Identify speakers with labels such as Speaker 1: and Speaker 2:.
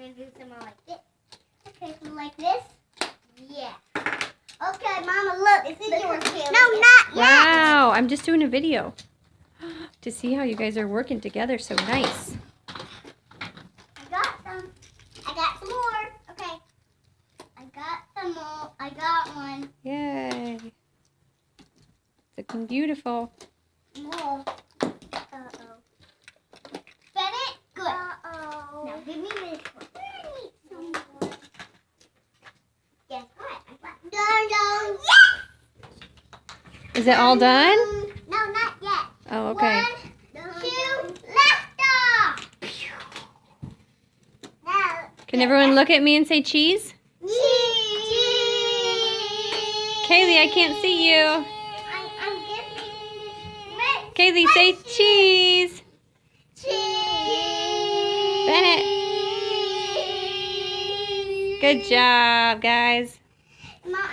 Speaker 1: gonna do some more like this. Okay, so like this. Yeah. Okay, Mama, look. This is yours too. No, not yet.
Speaker 2: Wow, I'm just doing a video to see how you guys are working together so nice.
Speaker 1: I got some. I got some more. Okay. I got some more. I got one.
Speaker 2: Yay. It's looking beautiful.
Speaker 1: More. Uh-oh. Fit it? Good. Uh-oh. Now give me this one. I need some more. Guess what? I got done. Yes!
Speaker 2: Is it all done?
Speaker 1: No, not yet.
Speaker 2: Oh, okay.
Speaker 1: 1, 2, left off. Now,
Speaker 2: Can everyone look at me and say cheese?
Speaker 1: cheese.
Speaker 2: Kaylee, I can't see you.
Speaker 1: I'm getting this.
Speaker 2: Kaylee, say cheese.
Speaker 1: Cheese.
Speaker 2: Bennett. Good job, guys.
Speaker 1: Mom,